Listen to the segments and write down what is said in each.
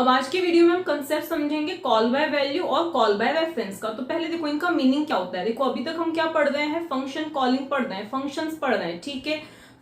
अब आज के वीडियो में हम कंसेप्ट समझेंगे कॉल बाय वैल्यू और कॉल बाय रेफरेंस का। तो पहले देखो इनका मीनिंग क्या होता है। देखो अभी तक हम क्या पढ़ रहे हैं, फंक्शन कॉलिंग पढ़ रहे हैं, फंक्शंस पढ़ रहे हैं, ठीक है।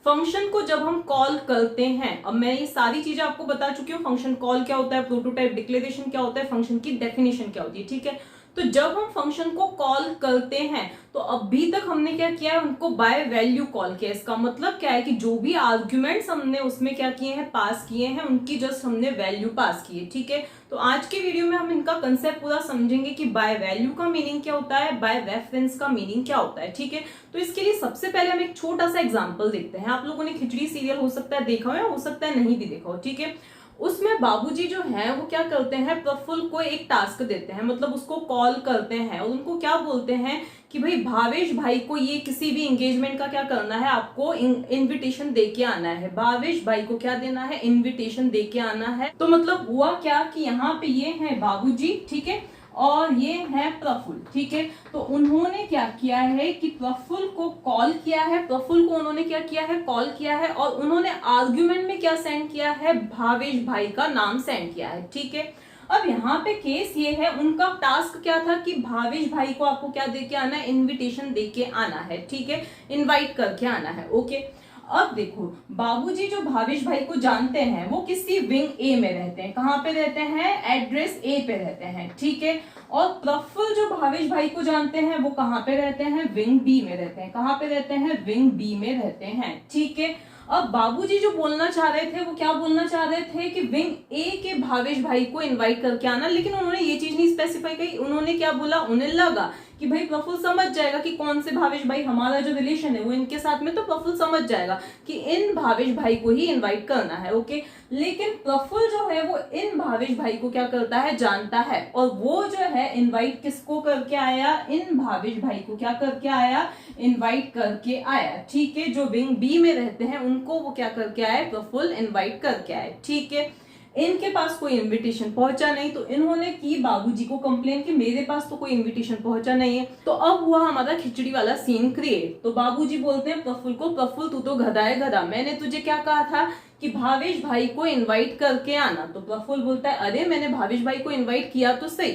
फंक्शन को जब हम कॉल करते हैं, अब मैं ये सारी चीजें आपको बता चुकी हूँ, फंक्शन कॉल क्या होता है, प्रोटोटाइप डिक्लेरेशन क्या होता है, फंक्शन की डेफिनेशन क्या होती है, ठीक है। तो जब हम फंक्शन को कॉल करते हैं तो अभी तक हमने क्या किया है, उनको बाय वैल्यू कॉल किया। इसका मतलब क्या है कि जो भी आर्ग्यूमेंट्स हमने उसमें क्या किए हैं, पास किए हैं, उनकी जस्ट हमने वैल्यू पास की है, ठीक है। तो आज के वीडियो में हम इनका कंसेप्ट पूरा समझेंगे कि बाय वैल्यू का मीनिंग क्या होता है, बाय रेफरेंस का मीनिंग क्या होता है, ठीक है। तो इसके लिए सबसे पहले हम एक छोटा सा एग्जाम्पल देखते हैं। आप लोगों ने खिचड़ी सीरियल हो सकता है देखा हो सकता है नहीं भी देखा हो, ठीक है। उसमें बाबूजी जो है वो क्या करते हैं, प्रफुल्ल को एक टास्क देते हैं, मतलब उसको कॉल करते हैं और उनको क्या बोलते हैं कि भाई भावेश भाई को ये किसी भी एंगेजमेंट का क्या करना है, आपको इनविटेशन दे के आना है। भावेश भाई को क्या देना है, इनविटेशन दे के आना है। तो मतलब हुआ क्या कि यहाँ पे ये है बाबूजी, ठीक है, और ये है प्रफुल्ल, ठीक है। तो उन्होंने क्या किया है कि प्रफुल्ल को कॉल किया है, प्रफुल्ल को उन्होंने क्या किया है, कॉल किया है, और उन्होंने आर्ग्यूमेंट में क्या सेंड किया है, भावेश भाई का नाम सेंड किया है, ठीक है। अब यहाँ पे केस ये है, उनका टास्क क्या था कि भावेश भाई को आपको क्या दे के आना है, इन्विटेशन दे के आना है, ठीक है, इनवाइट करके आना है, ओके। अब देखो बाबूजी जो भावेश भाई को जानते हैं वो किसी विंग ए में रहते हैं। कहाँ पे रहते हैं, एड्रेस ए पे रहते हैं, ठीक है। और प्रफुल्ल जो भावेश भाई को जानते हैं वो कहाँ पे रहते हैं, विंग बी में रहते हैं। कहाँ पे रहते हैं, विंग बी में रहते हैं, ठीक है। अब बाबूजी जो बोलना चाह रहे थे वो क्या बोलना चाह रहे थे कि विंग ए के भावेश भाई को इनवाइट करके आना, लेकिन उन्होंने ये चीज नहीं स्पेसिफाई की। उन्होंने क्या बोला, उन्हें लगा कि भाई प्रफुल्ल समझ जाएगा कि कौन से भावेश भाई, हमारा जो रिलेशन है वो इनके साथ में, तो प्रफुल्ल समझ जाएगा कि इन भावेश भाई को ही इनवाइट करना है, ओके। लेकिन प्रफुल्ल जो है वो इन भावेश भाई को क्या करता है, जानता है, और वो जो है इनवाइट किसको करके आया, इन भावेश भाई को क्या करके आया, इनवाइट करके आया, ठीक है। जो विंग बी में रहते हैं उनको वो क्या करके आए, प्रफुल्ल इनवाइट करके आए, ठीक है। इनके पास कोई इनविटेशन पहुंचा नहीं, तो इन्होंने की बाबूजी को कंप्लेन कि मेरे पास तो कोई इनविटेशन पहुंचा नहीं है। तो अब हुआ हमारा खिचड़ी वाला सीन क्रिएट। तो बाबूजी बोलते हैं प्रफुल्ल को, प्रफुल्ल तू तो गधा है गधा, मैंने तुझे क्या कहा था कि भावेश भाई को इनवाइट करके आना। तो प्रफुल्ल बोलता है अरे मैंने भावेश भाई को इनवाइट किया तो सही।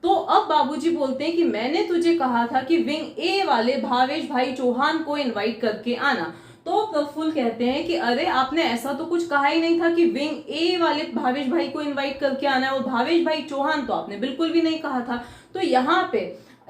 तो अब बाबूजी बोलते हैं कि मैंने तुझे कहा था कि विंग ए वाले भावेश भाई चौहान को इनवाइट करके आना। तो प्रफुल्ल कहते हैं कि अरे आपने ऐसा तो कुछ कहा ही नहीं था कि विंग ए वाले भावेश भाई को इनवाइट करके आना है, और भावेश भाई चौहान तो आपने बिल्कुल भी नहीं कहा था। तो यहाँ पे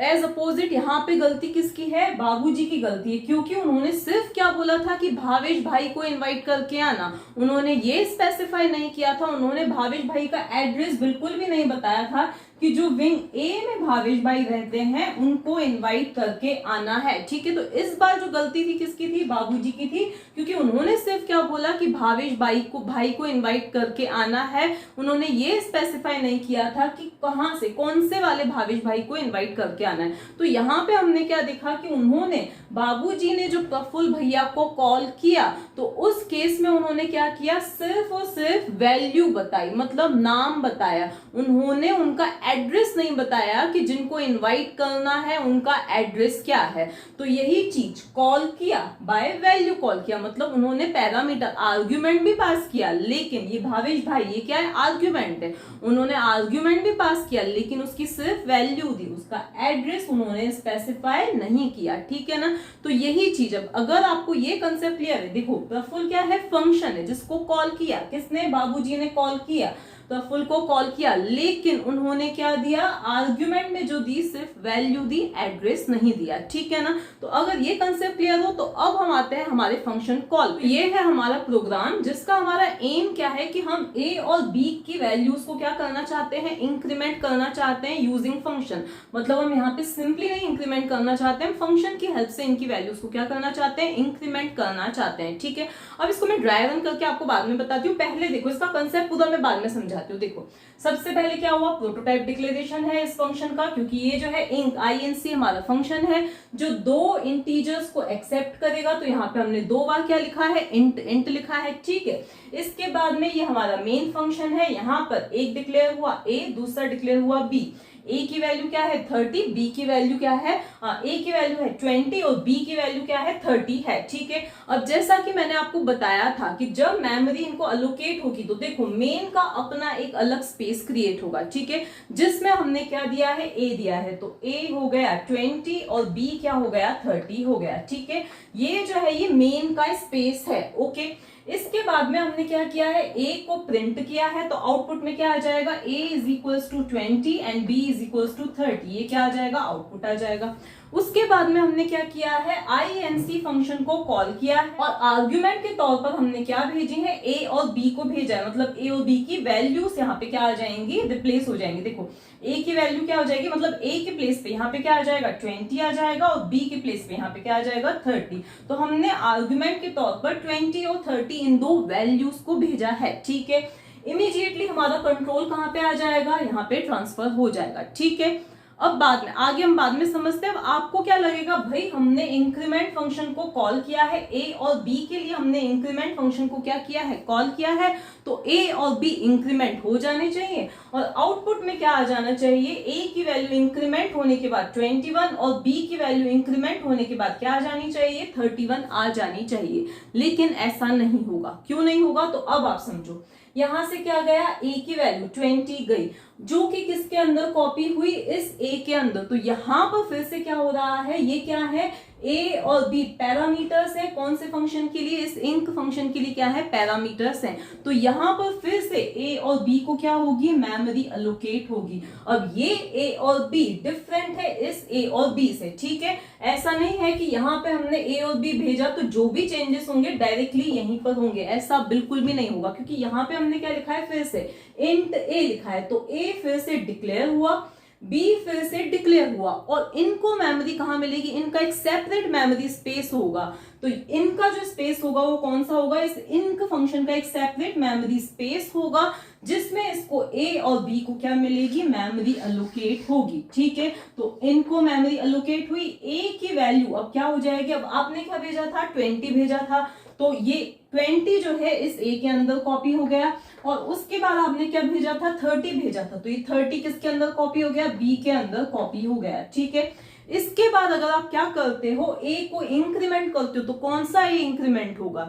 एज अपोजिट यहाँ पे गलती किसकी है, बाबूजी की गलती है, क्योंकि उन्होंने सिर्फ क्या बोला था कि भावेश भाई को इनवाइट करके आना। उन्होंने ये स्पेसिफाई नहीं किया था, उन्होंने भावेश भाई का एड्रेस बिल्कुल भी नहीं बताया था कि जो विंग ए में भावेश भाई रहते हैं उनको इनवाइट करके आना है, ठीक है। तो इस बार जो गलती थी किसकी थी, बाबूजी की थी, क्योंकि उन्होंने सिर्फ क्या बोला कि भावेश भाई को इनवाइट करके आना है। उन्होंने ये स्पेसिफाई नहीं किया था कि कहां से, कौन से वाले भावेश भाई को इनवाइट करके आना है। तो यहाँ पे हमने क्या देखा कि उन्होंने, बाबूजी ने जो प्रफुल्ल भैया को कॉल किया तो उस केस में उन्होंने क्या किया, सिर्फ और सिर्फ वैल्यू बताई, मतलब नाम बताया। उन्होंने उनका एड्रेस नहीं बताया कि जिनको इनवाइट करना है उनका एड्रेस क्या है। तो यही चीज कॉल किया, बाय वैल्यू कॉल किया, मतलब उन्होंने पैरामीटर आर्ग्यूमेंट भी पास किया, लेकिन ये भावेश भाई ये क्या है, आर्ग्यूमेंट है, उन्होंने आर्ग्यूमेंट भी पास किया लेकिन उसकी सिर्फ वैल्यू दी, उसका एड्रेस उन्होंने स्पेसिफाई नहीं किया, ठीक है ना। तो यही चीज, अब अगर आपको ये कंसेप्ट क्लियर है, देखो प्रफुल्ल क्या है, फंक्शन है जिसको कॉल किया, किसने, बाबूजी ने कॉल किया, प्रफुल्ल को कॉल किया, लेकिन उन्होंने क्या दिया, आर्ग्यूमेंट में जो दी सिर्फ वैल्यू दी, एड्रेस नहीं दिया, ठीक है ना। तो अगर ये कंसेप्ट क्लियर हो तो अब हम आते हैं हमारे फंक्शन कॉल। तो ये है हमारा प्रोग्राम जिसका हमारा एम क्या है कि हम ए और बी की वैल्यूज को क्या करना चाहते हैं, इंक्रीमेंट करना चाहते हैं यूजिंग फंक्शन। मतलब हम यहाँ पे सिंपली नहीं इंक्रीमेंट करना चाहते हैं, फंक्शन की हेल्प से इनकी वैल्यूज को क्या करना चाहते हैं, इंक्रीमेंट करना चाहते हैं, ठीक है। अब इसको मैं ड्राई रन करके आपको बाद में बताती हूँ, पहले देखो इसका कंसेप्ट पूरा मैं बाद में समझाती हूँ। देखो सबसे पहले क्या हुआ, प्रोटोटाइप डिक्लेरेशन है इस फंक्शन का, क्योंकि ये जो है इंक INC हमारा फंक्शन है जो दो इंटीजर्स को एक्सेप्ट करेगा। तो यहाँ पे हमने दो बार क्या लिखा है, इंट लिखा है, ठीक है। इसके बाद में ये हमारा मेन फंक्शन है, यहाँ पर एक डिक्लेयर हुआ A, दूसरा डिक्लेयर हुआ B। ए की वैल्यू क्या है 30, बी की वैल्यू क्या है ए की वैल्यू है 20 और बी की वैल्यू क्या है 30 है, ठीक है। अब जैसा कि मैंने आपको बताया था कि जब मेमोरी इनको अलोकेट होगी तो देखो मेन का अपना एक अलग स्पेस क्रिएट होगा, ठीक है, जिसमें हमने क्या दिया है ए दिया है, तो ए हो गया 20 और बी क्या हो गया 30 हो गया, ठीक है। ये जो है ये मेन का स्पेस है, ओके। इसके बाद में हमने क्या किया है ए को प्रिंट किया है, तो आउटपुट में क्या आ जाएगा a is equals to 20 and b is equals to 30, ये क्या आ जाएगा आउटपुट आ जाएगा। उसके बाद में हमने क्या किया है INC फंक्शन को कॉल किया है और आर्ग्यूमेंट के तौर पर हमने क्या भेजी है a और b को भेजा है, मतलब a और b की वैल्यूज यहाँ पे क्या आ जाएंगी रिप्लेस हो जाएंगे। देखो a की वैल्यू क्या हो जाएगी, मतलब a के प्लेस पे यहाँ पे क्या आ जाएगा 20 आ जाएगा और b के प्लेस पे यहाँ पे क्या आ जाएगा 30। तो हमने आर्ग्यूमेंट के तौर पर 20 और 30 इन दो वैल्यूज को भेजा है, ठीक है। इमीडिएटली हमारा कंट्रोल कहाँ पे आ जाएगा, यहाँ पे ट्रांसफर हो जाएगा, ठीक है। अब बाद में आगे हम बाद में समझते हैं। अब आपको क्या लगेगा, भाई हमने इंक्रीमेंट फंक्शन को कॉल किया है ए और बी के लिए, हमने इंक्रीमेंट फंक्शन को क्या किया है कॉल किया है, तो ए और बी इंक्रीमेंट हो जाने चाहिए और आउटपुट में क्या आ जाना चाहिए, ए की वैल्यू इंक्रीमेंट होने के बाद 21 और बी की वैल्यू इंक्रीमेंट होने के बाद क्या आ जानी चाहिए 31 आ जानी चाहिए। लेकिन ऐसा नहीं होगा, क्यों नहीं होगा, तो अब आप समझो। यहां से क्या गया ए की वैल्यू 20 गई, जो कि किसके अंदर कॉपी हुई, इस ए के अंदर। तो यहां पर फिर से क्या हो रहा है, ये क्या है ए और बी पैरामीटर्स है, कौन से फंक्शन के लिए, इस इंक फंक्शन के लिए क्या है पैरामीटर्स हैं। तो यहां पर फिर से ए और बी को क्या होगी मेमोरी अलोकेट होगी। अब ये ए और बी डिफरेंट है इस ए और बी से, ठीक है। ऐसा नहीं है कि यहाँ पे हमने ए और बी भेजा तो जो भी चेंजेस होंगे डायरेक्टली यहीं पर होंगे, ऐसा बिल्कुल भी नहीं होगा, क्योंकि यहाँ पे हमने क्या लिखा है फिर से इंट ए लिखा है, तो ए फिर से डिक्लेयर हुआ, बी फिर से डिक्लेयर हुआ और इनको मेमोरी कहां मिलेगी, इनका एक सेपरेट मेमोरी स्पेस होगा। तो इनका जो स्पेस होगा वो कौन सा होगा, इस इनक फंक्शन का एक सेपरेट मेमोरी स्पेस होगा जिसमें इसको ए और बी को क्या मिलेगी मेमोरी अलोकेट होगी, ठीक है। तो इनको मेमोरी अलोकेट हुई, ए की वैल्यू अब क्या हो जाएगी, अब आपने क्या भेजा था 20 भेजा था, तो ये 20 जो है इस ए के अंदर कॉपी हो गया और उसके बाद आपने क्या भेजा था 30 भेजा था, तो ये 30 किसके अंदर कॉपी हो गया बी के अंदर कॉपी हो गया, ठीक है। इसके बाद अगर आप क्या करते हो ए को इंक्रीमेंट करते हो तो कौन सा ए इंक्रीमेंट होगा,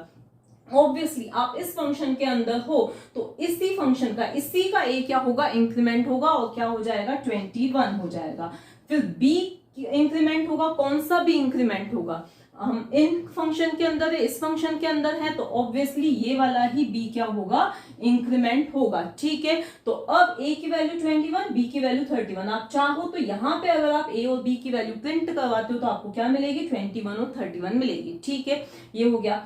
ऑब्वियसली आप इस फंक्शन के अंदर हो तो इसी फंक्शन का इसी का ए क्या होगा इंक्रीमेंट होगा और क्या हो जाएगा 21 हो जाएगा। फिर बी इंक्रीमेंट होगा, कौन सा भी इंक्रीमेंट होगा, हम इन फंक्शन के अंदर है इस फंक्शन के अंदर है तो ऑब्वियसली ये वाला ही बी क्या होगा इंक्रीमेंट होगा, ठीक है। तो अब a की वैल्यू 21 b की वैल्यू 31, आप चाहो तो यहाँ पे अगर आप a और b की वैल्यू प्रिंट करवाते हो तो आपको क्या मिलेगी 21 और 31 मिलेगी, ठीक है। ये हो गया।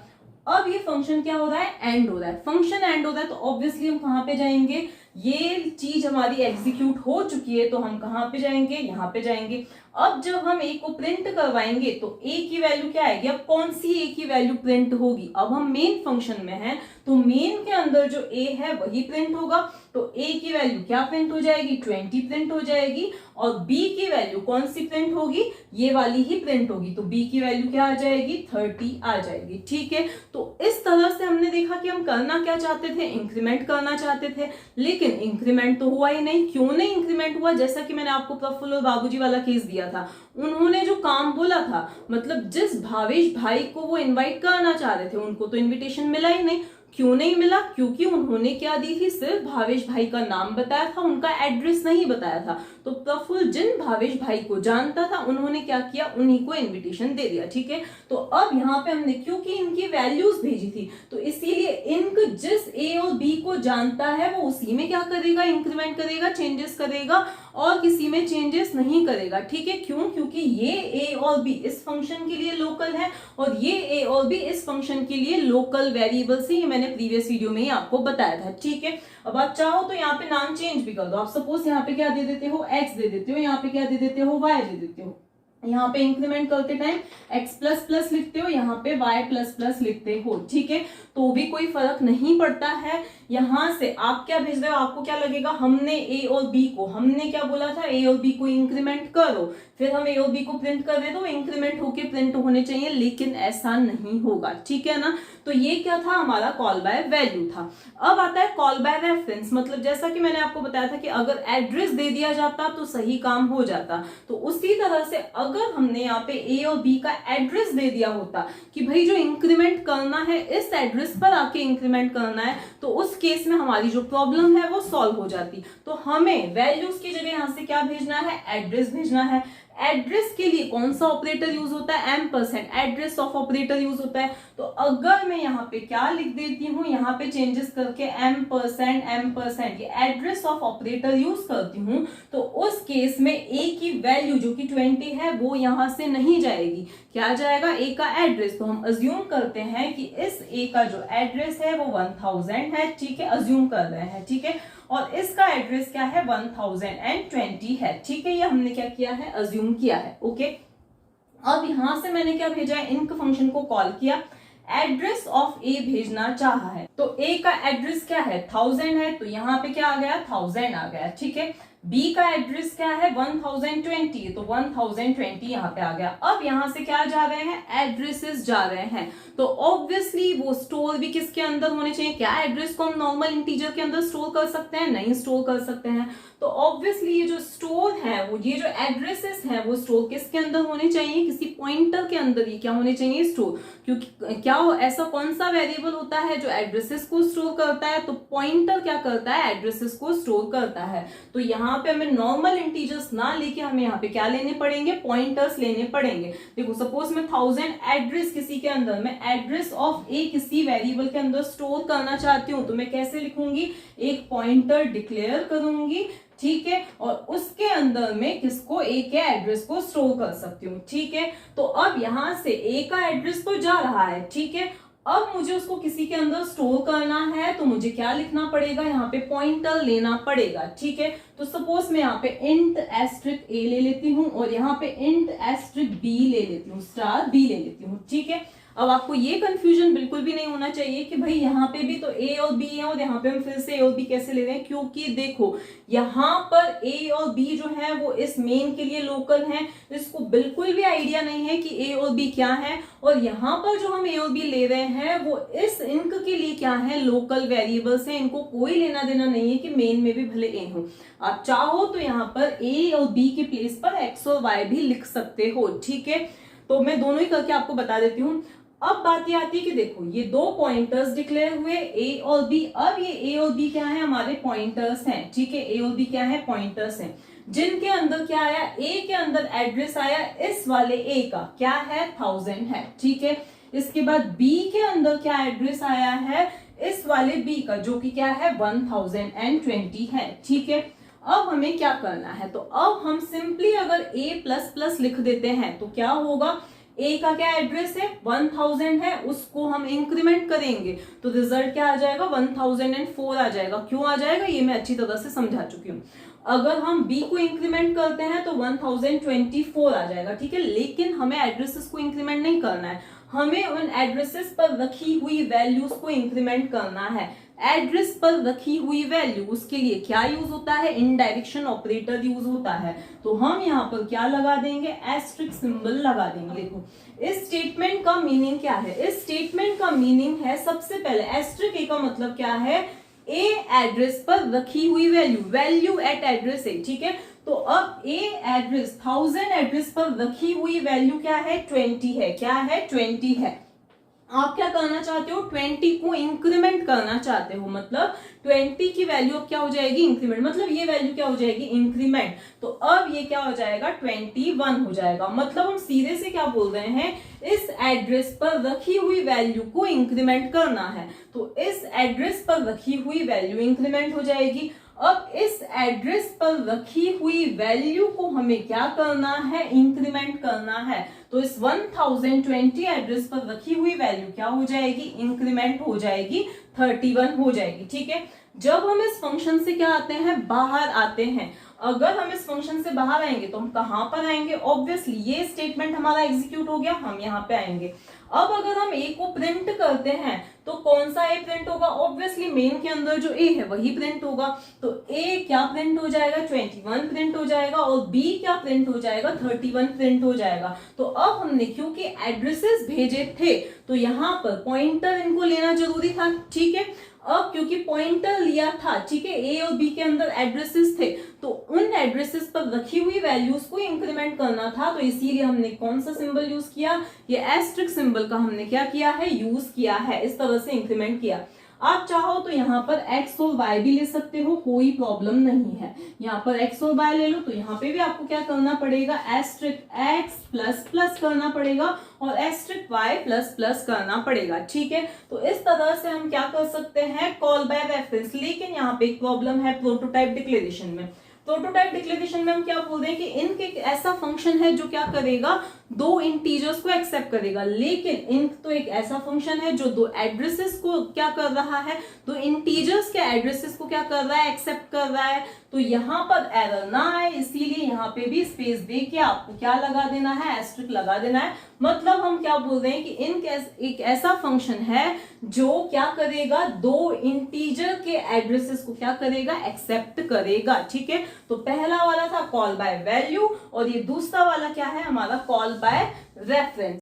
अब ये फंक्शन क्या हो रहा है एंड हो रहा है, फंक्शन एंड हो रहा है तो ऑब्वियसली हम कहाँ पे जाएंगे, ये चीज हमारी एग्जीक्यूट हो चुकी है तो हम कहाँ पे जाएंगे यहाँ पे जाएंगे। अब जब हम ए को प्रिंट करवाएंगे तो ए की वैल्यू क्या आएगी, अब कौन सी ए की वैल्यू प्रिंट होगी, अब हम मेन फंक्शन में हैं तो मेन के अंदर जो ए है वही प्रिंट होगा, तो ए की वैल्यू क्या प्रिंट हो जाएगी 20 प्रिंट हो जाएगी और बी की वैल्यू कौन सी प्रिंट होगी, ये वाली ही प्रिंट होगी, तो बी की वैल्यू क्या आ जाएगी 30 आ जाएगी, ठीक है। तो इस तरह से हमने देखा कि हम करना क्या चाहते थे, इंक्रीमेंट करना चाहते थे, लेकिन इंक्रीमेंट तो हुआ ही नहीं। क्यों नहीं इंक्रीमेंट हुआ, जैसा कि मैंने आपको प्रफुल्ल और बाबूजी वाला केस दिया था, उन्होंने जो काम बोला था, मतलब जिस भावेश भाई को वो इनवाइट करना चाह रहे थे उनको तो इनविटेशन मिला ही नहीं। क्यों नहीं मिला, क्योंकि उन्होंने क्या दी थी, सिर्फ भावेश भाई का नाम बताया था, उनका एड्रेस नहीं बताया था। तो प्रफुल्ल जिन भावेश भाई को जानता था उन्होंने क्या किया, उन्हीं को इनविटेशन दे दिया, ठीक है। तो अब यहाँ पे हमने क्योंकि इनकी वैल्यूज भेजी थी तो इसीलिए इनक जिस ए और बी को जानता है वो उसी में क्या करेगा, इंक्रीमेंट करेगा, चेंजेस करेगा और किसी में चेंजेस नहीं करेगा, ठीक है। क्यों, क्योंकि ये ए और बी इस फंक्शन के लिए लोकल है और ये ए और बी इस फंक्शन के लिए लोकल वेरिएबल्स ही, मैंने प्रीवियस वीडियो में ही आपको बताया था, ठीक है। अब आप चाहो तो यहाँ पे नाम चेंज भी कर दो, आप सपोज यहाँ पे क्या दे देते हो x दे देते हो, यहाँ पे क्या दे देते हो y दे देते हो, यहाँ पे इंक्रीमेंट करते टाइम x प्लस प्लस लिखते हो, यहाँ पे y प्लस प्लस लिखते हो, ठीक है, तो भी कोई फर्क नहीं पड़ता है। यहाँ से आप क्या भेज रहे हो, आपको क्या लगेगा, हमने a और b को, हमने क्या बोला था, a और b को इंक्रीमेंट करो, फिर हम a और b को प्रिंट कर रहे तो इंक्रीमेंट होके प्रिंट होने चाहिए, लेकिन ऐसा नहीं होगा, ठीक है ना। तो ये क्या था, हमारा कॉल बाय वैल्यू था। अब आता है कॉल बाय रेफरेंस, मतलब जैसा कि मैंने आपको बताया था कि अगर एड्रेस दे दिया जाता तो सही काम हो जाता, तो उसी तरह से अगर हमने यहाँ पे a और b का एड्रेस दे दिया होता कि भाई जो इंक्रीमेंट करना है इस एड्रेस पर आके इंक्रीमेंट करना है, तो उस केस में हमारी जो प्रॉब्लम है वो सॉल्व हो जाती। तो हमें वैल्यूज की जगह यहाँ से क्या भेजना है, एड्रेस भेजना है। एड्रेस के लिए कौन सा ऑपरेटर यूज होता है, ampersand, address of operator use होता है। तो अगर मैं यहाँ पे क्या लिख देती हूँ, यहाँ पे चेंजेस करके एम्परसेंड, एम्परसेंड ये एड्रेस ऑफ ऑपरेटर यूज करती हूँ, तो उस केस में a की वैल्यू जो कि 20 है वो यहाँ से नहीं जाएगी, क्या जाएगा, a का एड्रेस। तो हम अज्यूम करते हैं कि इस a का जो एड्रेस है वो 1000 है, ठीक है, अज्यूम कर रहे हैं, ठीक है, और इसका एड्रेस क्या है, 1020 है, ठीक है, ये हमने क्या किया है, अज्यूम किया है, ओके। अब यहां से मैंने क्या भेजा है, इनक फंक्शन को कॉल किया, एड्रेस ऑफ ए भेजना चाहा है, तो ए का एड्रेस क्या है, 1000 है, तो यहाँ पे क्या आ गया, 1000 आ गया, ठीक है। B का एड्रेस क्या है, 1020, तो 1020 यहाँ पे आ गया। अब यहाँ से क्या जा रहे हैं, एड्रेसेस जा रहे हैं, तो ऑब्वियसली वो स्टोर भी किसके अंदर होने चाहिए, क्या एड्रेस को हम नॉर्मल इंटीजर के अंदर स्टोर कर सकते हैं, नहीं स्टोर कर सकते हैं, तो ऑब्वियसली ये जो स्टोर है वो, ये जो एड्रेसेस हैं वो स्टोर किसके अंदर होने चाहिए, किसी पॉइंटर के अंदर ही क्या होने चाहिए, स्टोर। क्योंकि क्या ऐसा कौन सा वेरिएबल होता है जो एड्रेसेस को स्टोर करता है, तो पॉइंटर क्या करता है, एड्रेसेस को स्टोर करता है। तो यहाँ पे हमें नॉर्मल इंटीजर्स ना लेके हमें यहाँ पे क्या लेने पड़ेंगे, पॉइंटर्स लेने पड़ेंगे। देखो सपोज मैं 1000 एड्रेस किसी के अंदर, मैं एड्रेस ऑफ ए किसी वेरिएबल के अंदर स्टोर करना चाहती हूँ, तो मैं कैसे लिखूंगी, एक पॉइंटर डिक्लेयर करूंगी, ठीक है, और उसके अंदर में किसको, ए के एड्रेस को स्टोर कर सकती हूँ, ठीक है। तो अब यहां से ए का एड्रेस तो जा रहा है, ठीक है, अब मुझे उसको किसी के अंदर स्टोर करना है, तो मुझे क्या लिखना पड़ेगा, यहाँ पे पॉइंटर लेना पड़ेगा, ठीक है। तो सपोज मैं यहाँ पे इंट एस्ट्रिक ए ले लेती हूँ और यहाँ पे इंट एस्ट्रिक बी ले लेती हूँ, स्टार बी ले लेती हूँ, ठीक है। अब आपको ये कंफ्यूजन बिल्कुल भी नहीं होना चाहिए कि भाई यहाँ पे भी तो ए और बी है और यहाँ पे हम फिर से ए और बी कैसे ले रहे हैं, क्योंकि देखो यहाँ पर ए और बी जो है वो इस मेन के लिए लोकल है, इसको बिल्कुल भी आइडिया नहीं है कि ए और बी क्या है, और यहाँ पर जो हम ए और बी ले रहे हैं वो इस इंक के लिए क्या है, लोकल वेरिएबल्स हैं, इनको कोई लेना देना नहीं है कि मेन में भी भले ए हो। आप चाहो तो यहाँ पर ए और बी के प्लेस पर एक्स और वाई भी लिख सकते हो, ठीक है। तो मैं दोनों ही करके आपको बता देती हूँ। अब बात ये आती है कि देखो ये दो पॉइंटर्स डिक्लेयर हुए ए और बी, अब ये ए और बी क्या है, हमारे पॉइंटर्स हैं, ठीक है, ए और बी क्या है, पॉइंटर्स हैं, जिनके अंदर क्या आया, ए के अंदर एड्रेस आया इस वाले ए का, क्या है, 1000 है, ठीक है। इसके बाद बी के अंदर क्या एड्रेस आया है, इस वाले बी का, जो कि क्या है, 1020 है, ठीक है। अब हमें क्या करना है, तो अब हम सिंपली अगर a प्लस प्लस लिख देते हैं तो क्या होगा, a का क्या एड्रेस है, 1000 है, उसको हम इंक्रीमेंट करेंगे तो रिजल्ट क्या आ जाएगा, 1004 आ जाएगा। क्यों आ जाएगा, ये मैं अच्छी तरह से समझा चुकी हूँ। अगर हम b को इंक्रीमेंट करते हैं तो 1024 आ जाएगा, ठीक है, लेकिन हमें एड्रेसेस को इंक्रीमेंट नहीं करना है, हमें उन एड्रेसेस पर रखी हुई वैल्यूज को इंक्रीमेंट करना है। एड्रेस पर रखी हुई वैल्यू, उसके लिए क्या यूज होता है, इनडायरेक्शन ऑपरेटर यूज होता है, तो हम यहाँ पर क्या लगा देंगे, एस्ट्रिक सिंबल लगा देंगे। देखो इस स्टेटमेंट का मीनिंग क्या है, इस स्टेटमेंट का मीनिंग है, सबसे पहले एस्ट्रिक ए का मतलब क्या है, ए एड्रेस पर रखी हुई वैल्यू, वैल्यू एट एड्रेस ए, ठीक है। तो अब ए एड्रेस 1000 एड्रेस पर रखी हुई वैल्यू क्या है, 20 है, क्या है, 20 है। आप क्या करना चाहते हो, 20 को इंक्रीमेंट करना चाहते हो, मतलब 20 की वैल्यू अब क्या हो जाएगी, इंक्रीमेंट, मतलब ये वैल्यू क्या हो जाएगी, इंक्रीमेंट। तो अब ये क्या हो जाएगा, 21 हो जाएगा। मतलब हम सीधे से क्या बोल रहे हैं, इस एड्रेस पर रखी हुई वैल्यू को इंक्रीमेंट करना है, तो इस एड्रेस पर रखी हुई वैल्यू इंक्रीमेंट हो जाएगी। अब इस एड्रेस पर रखी हुई वैल्यू को हमें क्या करना है, इंक्रीमेंट करना है, तो इस 1020 एड्रेस पर रखी हुई वैल्यू क्या हो जाएगी, इंक्रीमेंट हो जाएगी, 31 हो जाएगी, ठीक है। जब हम इस फंक्शन से क्या आते हैं, बाहर आते हैं, अगर हम इस फंक्शन से बाहर आएंगे तो हम कहां पर आएंगे, ऑब्वियसली ये स्टेटमेंट हमारा एग्जीक्यूट हो गया, हम यहाँ पे आएंगे। अब अगर हम ए को प्रिंट करते हैं तो कौन सा ए प्रिंट होगा, ऑब्वियसली मेन के अंदर जो ए है वही प्रिंट होगा। तो ए क्या प्रिंट हो जाएगा, 21 प्रिंट हो जाएगा, और बी क्या प्रिंट हो जाएगा, 31 प्रिंट हो जाएगा। तो अब हमने क्योंकि एड्रेसेस भेजे थे तो यहाँ पर पॉइंटर इनको लेना जरूरी था, ठीक है। अब क्योंकि पॉइंटर लिया था, ठीक है, ए और बी के अंदर एड्रेसेस थे, तो उन एड्रेसेस पर रखी हुई वैल्यूज को इंक्रीमेंट करना था, तो इसीलिए हमने कौन सा सिंबल यूज किया, ये एस्ट्रिक सिंबल का हमने क्या किया है, यूज किया है, इस तरह से इंक्रीमेंट किया। आप चाहो तो यहाँ पर x और y भी ले सकते हो, कोई प्रॉब्लम नहीं है। यहाँ पर x और y ले लो, तो यहाँ पे भी आपको क्या करना पड़ेगा, एस्ट्रिक x प्लस प्लस करना पड़ेगा और एस्ट्रिक y प्लस प्लस करना पड़ेगा, ठीक है। तो इस तरह से हम क्या कर सकते हैं, कॉल बाय रेफरेंस। लेकिन यहाँ पे एक प्रॉब्लम है प्रोटोटाइप डिक्लेरेशन में। प्रोटोटाइप डिक्लेरेशन में हम क्या बोल रहे हैं कि इनके ऐसा फंक्शन है जो क्या करेगा, दो इंटीजर्स को एक्सेप्ट करेगा। लेकिन इंक तो एक ऐसा फंक्शन है जो दो एड्रेसेस को क्या कर रहा है, दो इंटीजर्स के एड्रेसेस को क्या कर रहा है, एक्सेप्ट कर रहा है। तो यहाँ पर एरर ना आए इसीलिए यहाँ पे भी स्पेस दे के आपको क्या लगा देना है, एस्ट्रिक लगा देना है। मतलब हम क्या बोल रहे हैं कि इंक एक ऐसा फंक्शन है जो क्या करेगा, दो इंटीजर के एड्रेसेस को क्या करेगा, एक्सेप्ट करेगा, ठीक है। तो पहला वाला था कॉल बाय वैल्यू और ये दूसरा वाला क्या है हमारा, कॉल बाय रेफरेंस।